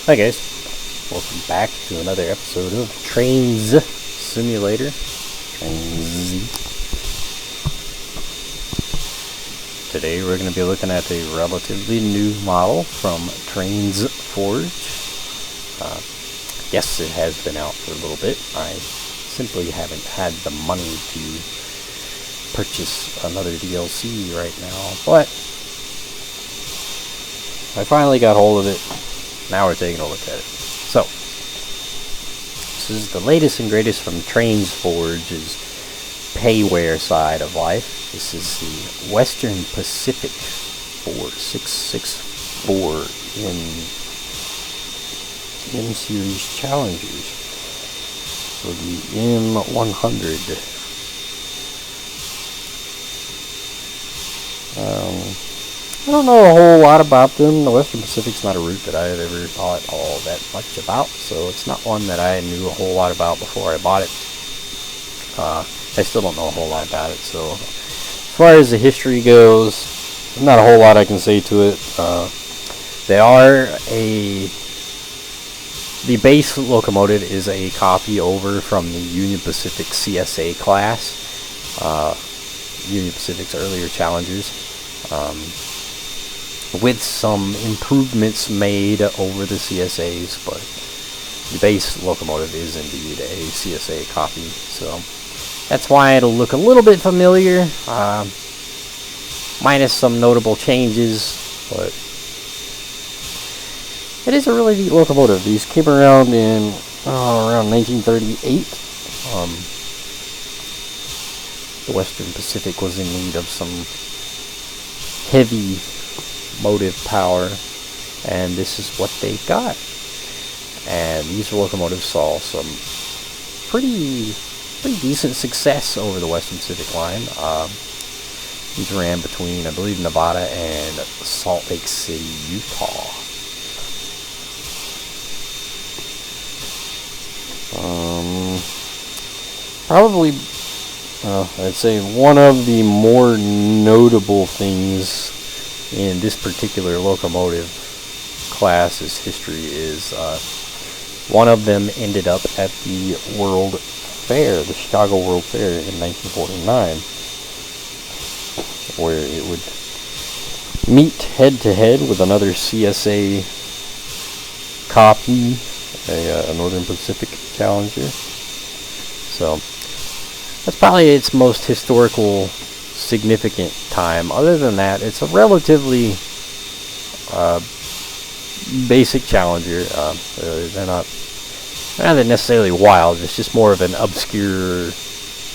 Hi guys, welcome back to another episode of Trainz Simulator. Trainz. Today we're going to be looking at a relatively new model from Trainz Forge. Yes, it has been out for a little bit. I simply haven't had the money to purchase another DLC right now, but I finally got hold of it. Now we're taking a look at it. So, this is the latest and greatest from Trainz Forge's payware side of life. This is the Western Pacific 4664 in M-Series Challengers. So the M-100. I don't know a whole lot about them. The Western Pacific's not a route that I had ever thought all that much about, so it's not one that I knew a whole lot about before I bought it. I still don't know a whole lot about it, so as far as the history goes, not a whole lot I can say to it. The base locomotive is a copy over from the Union Pacific CSA class, Union Pacific's earlier Challengers. With some improvements made over the CSAs, but the base locomotive is indeed a CSA copy, so that's why it'll look a little bit familiar, minus some notable changes, but it is a really neat locomotive. These came around in around 1938. The Western Pacific was in need of some heavy motive power, and this is what they got. And these locomotives saw some pretty decent success over the Western Pacific line. These ran between, I believe, Nevada and Salt Lake City, Utah. Probably, I'd say one of the more notable things in this particular locomotive class's history is one of them ended up at the World Fair, the Chicago World Fair in 1949, where it would meet head-to-head with another CSA copy, a Northern Pacific Challenger. So that's probably its most historical significant time. Other than that, it's a relatively basic Challenger. They're not necessarily wild. It's just more of an obscure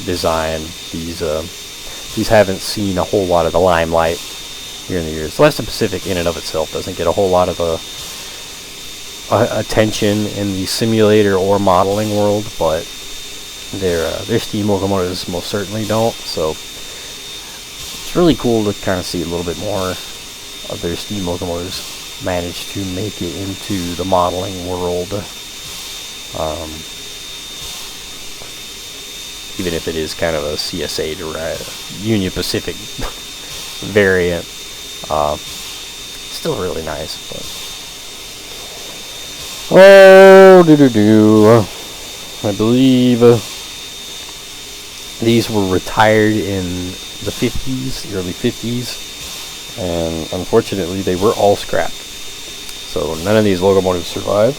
design. These haven't seen a whole lot of the limelight here in the years. The Western Pacific, in and of itself, doesn't get a whole lot of attention in the simulator or modeling world, but their steam locomotives most certainly don't. So it's really cool to kind of see a little bit more of their steam locomotives manage to make it into the modeling world, even if it is kind of a CSA derived Union Pacific variant. Still really nice, but I believe these were retired in the 50s, the early 50s, and unfortunately they were all scrapped. So none of these locomotives survived.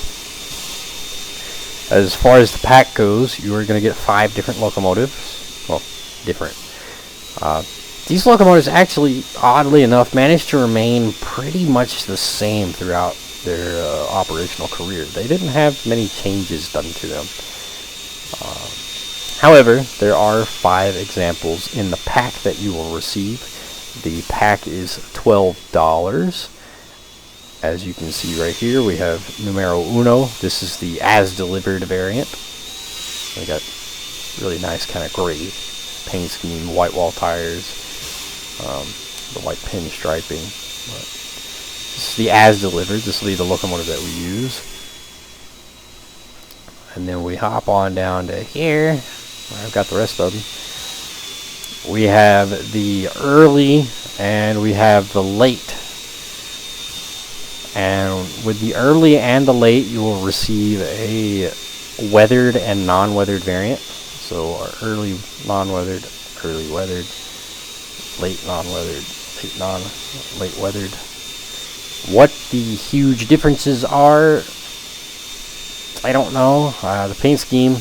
As far as the pack goes, you are going to get 5 different locomotives. Well, different. These locomotives actually, oddly enough, managed to remain pretty much the same throughout their operational career. They didn't have many changes done to them. However, there are 5 examples in the pack that you will receive. The pack is $12. As you can see right here, we have numero uno. This is the as-delivered variant. We got really nice kind of gray paint scheme, white wall tires, the white pin striping. But this is the as-delivered. This will be the locomotive that we use. And then we hop on down to here. I've got the rest of them. We have the early and we have the late And with the early and the late, you will receive a weathered and non-weathered variant. So our early non-weathered, early weathered, late non-weathered, late weathered. What the huge differences are, I don't know. The paint scheme,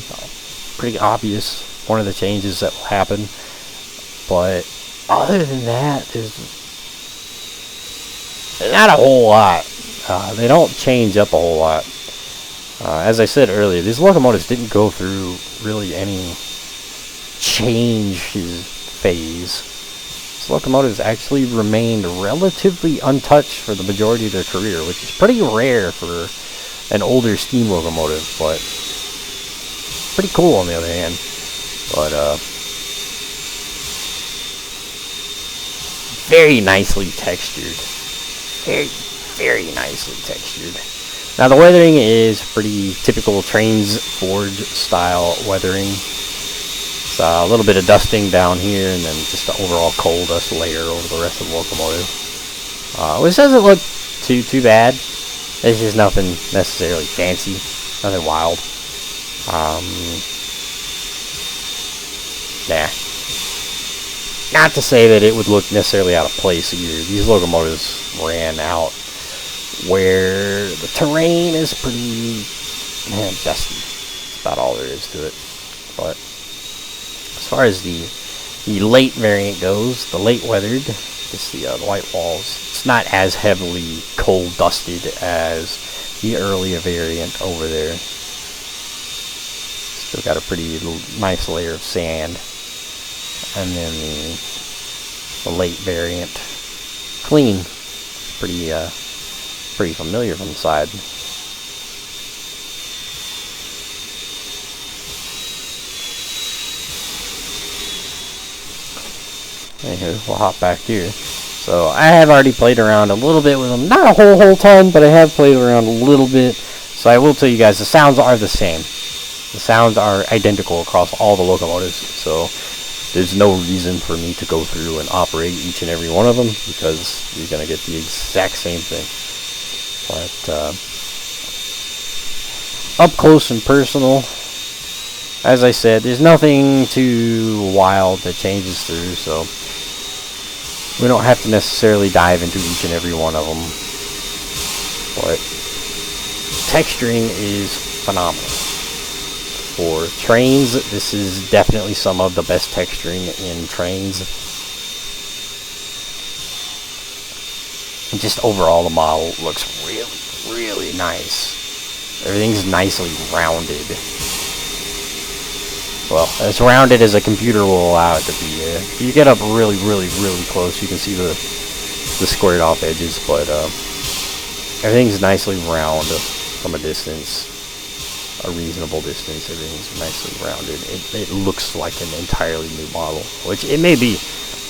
pretty obvious. One of the changes that will happen. But other than that, there's not a whole lot. They don't change up a whole lot. As I said earlier, these locomotives didn't go through really any changes phase. These locomotives actually remained relatively untouched for the majority of their career, which is pretty rare for an older steam locomotive, but pretty cool on the other hand. But very nicely textured. Very nicely textured. Now the weathering is pretty typical Trainz forge style weathering. It's a little bit of dusting down here, and then just the overall coal dust layer over the rest of the locomotive, which doesn't look too bad. It's just nothing necessarily fancy, nothing wild. Not to say that it would look necessarily out of place either. These locomotives ran out where the terrain is pretty dusty. That's about all there is to it. But as far as the late variant goes, the late weathered, just the white walls, it's not as heavily coal dusted as the earlier variant over there. Still got a pretty nice layer of sand. And then the late variant, clean, pretty familiar from the side. Anywho, we'll hop back here. So I have already played around a little bit with them, not a whole ton, but I have played around a little bit. So I will tell you guys, the sounds are the same. The sounds are identical across all the locomotives. So there's no reason for me to go through and operate each and every one of them, because you're going to get the exact same thing. But up close and personal, as I said, there's nothing too wild that changes through, so we don't have to necessarily dive into each and every one of them. But texturing is phenomenal. For Trainz, this is definitely some of the best texturing in Trainz. And just overall, the model looks really nice. Everything's nicely rounded. Well, as rounded as a computer will allow it to be. If you get up really close, you can see the squared off edges, but everything's nicely round from a distance. A reasonable distance, everything's nicely rounded. It looks like an entirely new model, which it may be.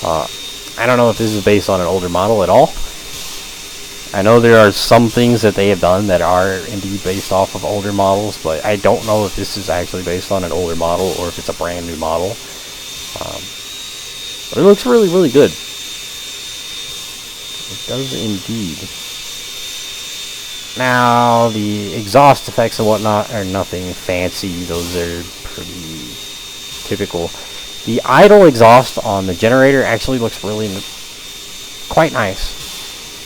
I don't know if this is based on an older model at all. I know there are some things that they have done that are indeed based off of older models, but I don't know if this is actually based on an older model or if it's a brand new model. But it looks really good. It does indeed. Now, the exhaust effects and whatnot are nothing fancy. Those are pretty typical. The idle exhaust on the generator actually looks really quite nice.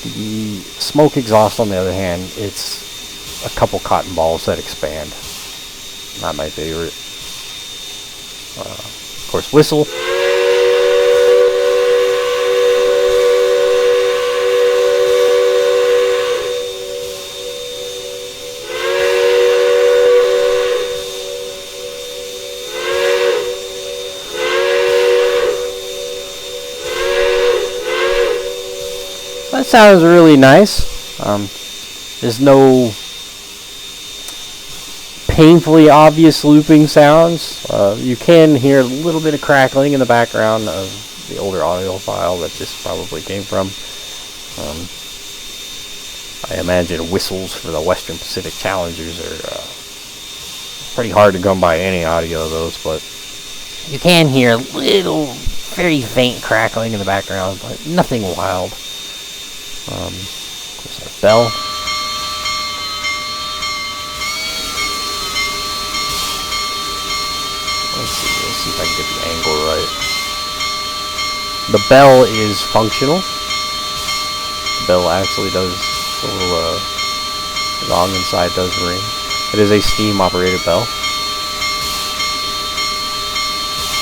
The smoke exhaust, on the other hand, it's a couple cotton balls that expand. Not my favorite. Of course, whistle. That sounds really nice. There's no painfully obvious looping sounds. You can hear a little bit of crackling in the background of the older audio file that this probably came from. I imagine whistles for the Western Pacific Challengers are pretty hard to come by any audio of those, but you can hear a little, very faint crackling in the background, but nothing wild. Of course, our bell. The bell is functional. The bell actually does, the little gong inside does ring. It is a steam operated bell.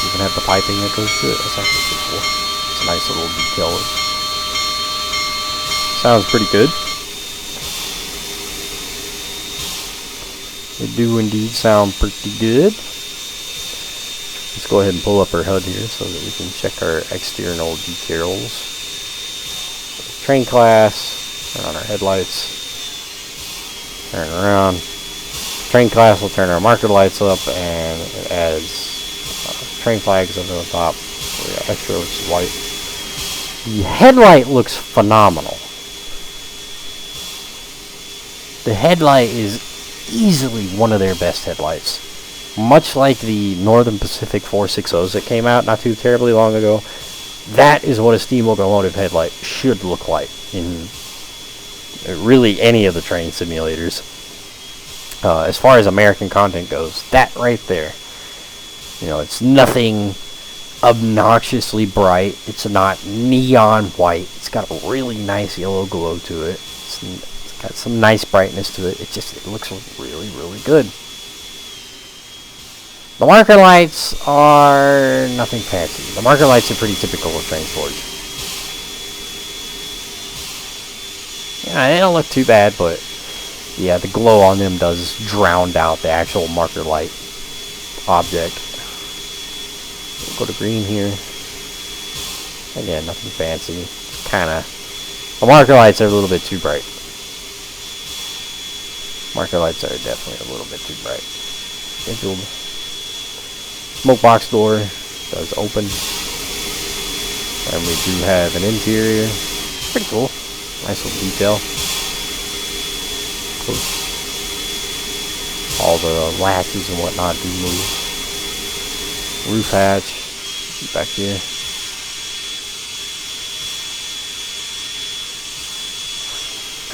Even have the piping that goes to it. That's actually pretty cool. It's a nice little detail. Sounds pretty good. It do indeed sound pretty good. Let's go ahead and pull up our HUD here so that we can check our external details. Train class, turn on our headlights, turn around. Train class will turn our marker lights up, and it adds train flags up on top. So we got extra, which is white. The headlight looks phenomenal. The headlight is easily one of their best headlights. Much like the Northern Pacific 460s that came out not too terribly long ago, that is what a steam locomotive headlight should look like in really any of the train simulators. As far as American content goes, that right there, you know, it's nothing obnoxiously bright. It's not neon white. It's got a really nice yellow glow to it. It's got some nice brightness to it. It looks really, really good. The marker lights are nothing fancy. The marker lights are pretty typical of Trainz Forge. Yeah, they don't look too bad, but yeah, the glow on them does drown out the actual marker light object. We'll go to green here. Again, nothing fancy. Kinda. The marker lights are a little bit too bright. Marker lights are definitely a little bit too bright. Scheduled. Smoke box door does open. And we do have an interior. Pretty cool. Nice little detail. Cool. All the latches and whatnot do move. Roof hatch. Back here.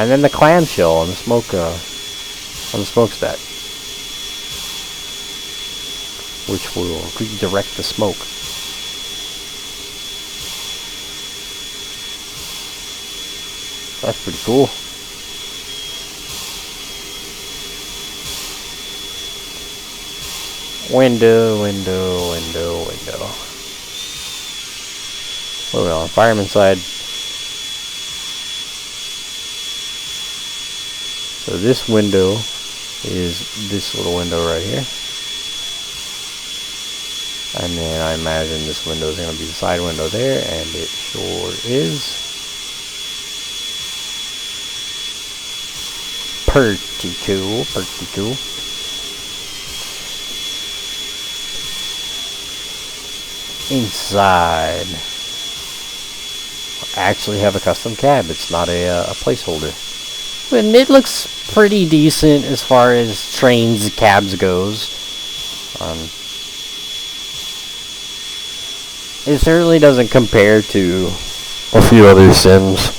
And then the clamshell on the smokestack, which will redirect the smoke. That's pretty cool. Window. What are we on? Fireman side. So this window is this little window right here. And then I imagine this window is going to be the side window there, and it sure is. Pretty cool, pretty cool. Inside, I actually have a custom cab. It's not a placeholder. And it looks pretty decent as far as Trainz cabs goes. It certainly doesn't compare to a few other sims.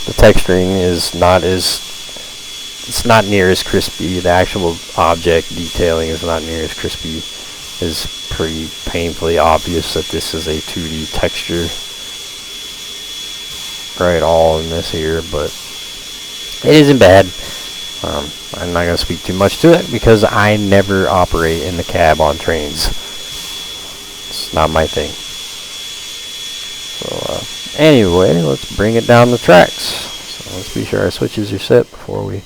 The texturing is not as, it's not near as crispy. The actual object detailing is not near as crispy. It's pretty painfully obvious that this is a 2D texture right all in this here, but it isn't bad. I'm not going to speak too much to it because I never operate in the cab on Trainz. It's not my thing. So anyway, let's bring it down the tracks. So let's be sure our switches are set before we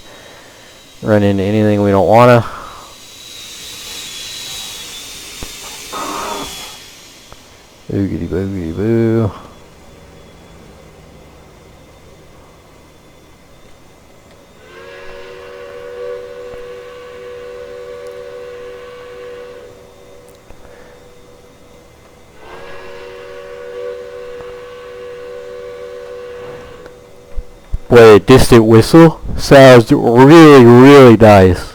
run into anything we don't want to. Boogity boogity boo. Boy, a distant whistle sounds really, really nice.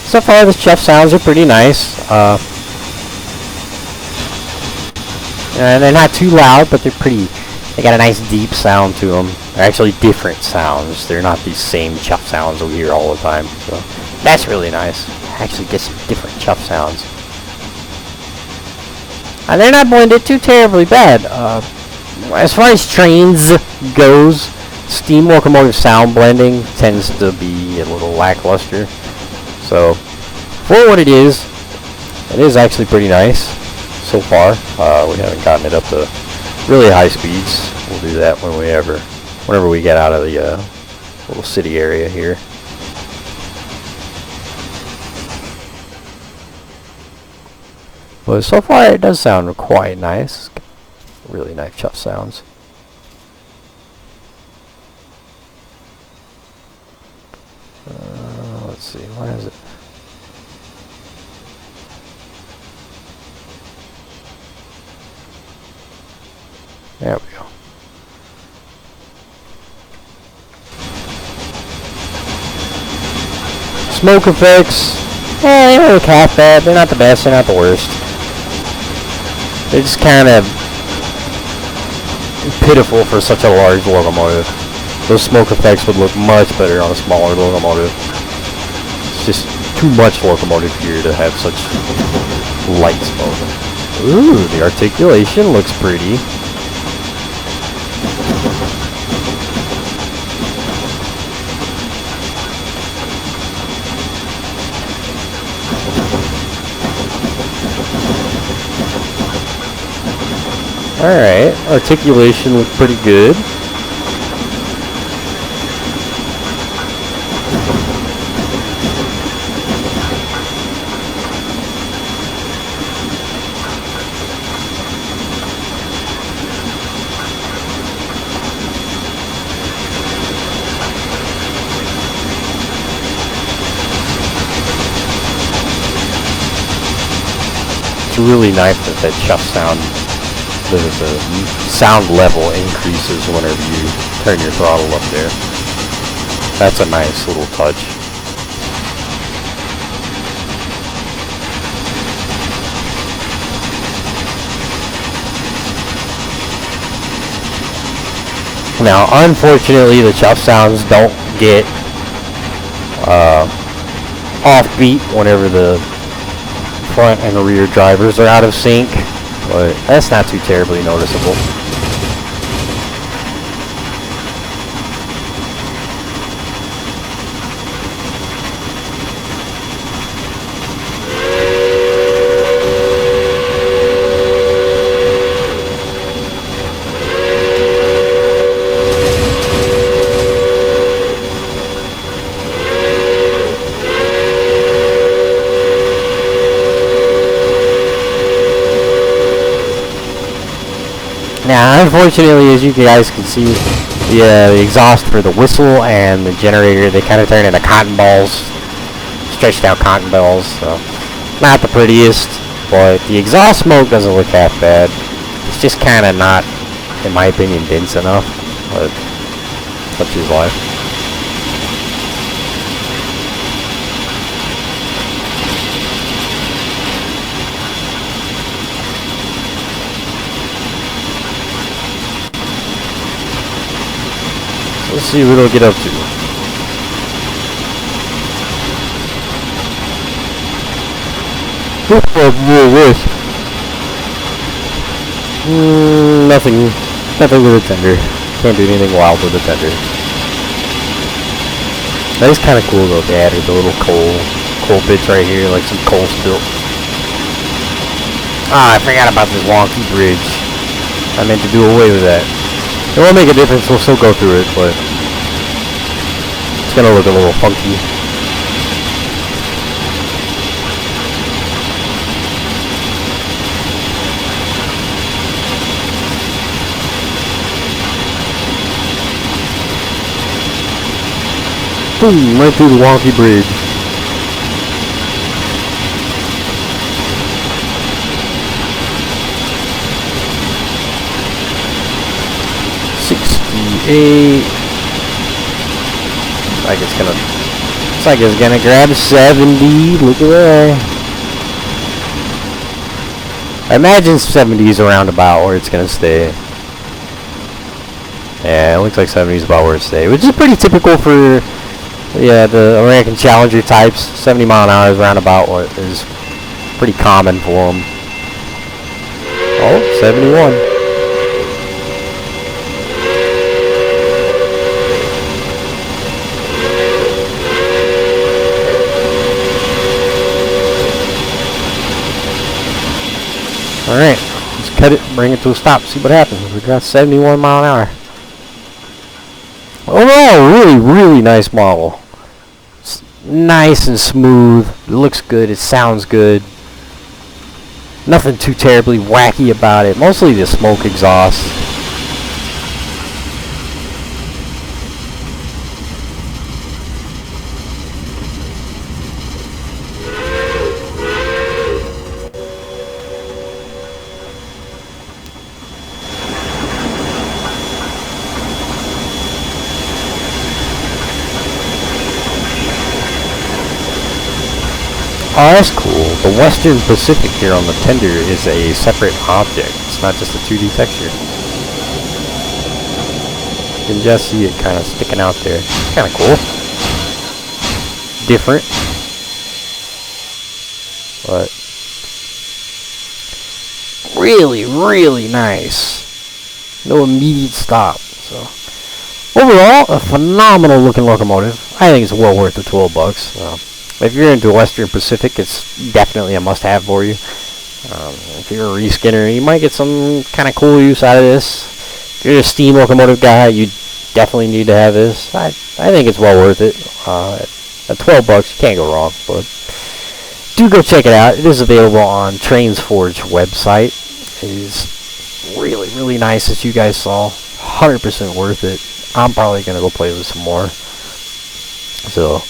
So far, the chuff sounds are pretty nice. And they're not too loud, but they're pretty. They got a nice deep sound to them. They're actually different sounds. They're not these same chuff sounds we hear all the time. So that's really nice. Actually, get some different chuff sounds. And they're not blended too terribly bad. As far as Trainz goes, steam locomotive sound blending tends to be a little lackluster. So, for what it is actually pretty nice so far. We haven't gotten it up to really high speeds. We'll do that whenever we get out of the little city area here. But so far it does sound quite nice. Really nice chuff sounds. Let's see, why is it? There we go. Smoke effects. They don't look half bad. They're not the best. They're not the worst. They're just kind of pitiful for such a large locomotive. Those smoke effects would look much better on a smaller locomotive. It's just too much locomotive gear to have such light smoke. Ooh, the articulation looks pretty. Alright, articulation looked pretty good. It's really nice that chuff sound. The sound level increases whenever you turn your throttle up there. That's a nice little touch. Now, unfortunately, the chuff sounds don't get offbeat whenever the front and rear drivers are out of sync. But that's not too terribly noticeable. Now, unfortunately, as you guys can see, the exhaust for the whistle and the generator, they kind of turn into cotton balls, stretched out cotton balls, so not the prettiest, but the exhaust smoke doesn't look half bad. It's just kind of not, in my opinion, dense enough, but such is life. Let's see what it'll get up to. Nothing with the tender. Can't do anything wild with the tender. That is kind of cool though. They added the little coal bits right here, like some coal spill. Ah, I forgot about this wonky bridge. I meant to do away with that. It won't make a difference, we'll still go through it, but it's gonna look a little funky. Boom, right through the wonky bridge. Looks like it's gonna grab 70. Look at that. I imagine 70 is around about where it's gonna stay. Yeah, it looks like 70 is about where it stays, which is pretty typical for the American Challenger types. 70 mile an hour is around about what is pretty common for them. Oh, 71. Alright, let's cut it, bring it to a stop, see what happens. We got 71 mile an hour. Overall, really, really nice model. It's nice and smooth. It looks good, it sounds good. Nothing too terribly wacky about it. Mostly the smoke exhaust. Oh, that's cool. The Western Pacific here on the tender is a separate object. It's not just a 2D texture. You can just see it kind of sticking out there. It's kind of cool. Different. But really, really nice. No immediate stop. So overall, a phenomenal looking locomotive. I think it's well worth the 12 bucks. If you're into Western Pacific, it's definitely a must-have for you. If you're a reskinner, you might get some kind of cool use out of this. If you're a steam locomotive guy, you definitely need to have this. I think it's well worth it. At 12 bucks, you can't go wrong. But do go check it out. It is available on Trainz Forge website. It is really, really nice, as you guys saw. 100% worth it. I'm probably going to go play with some more. So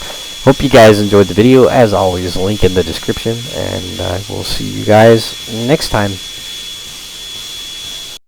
hope you guys enjoyed the video. As always, link in the description, and I will see you guys next time.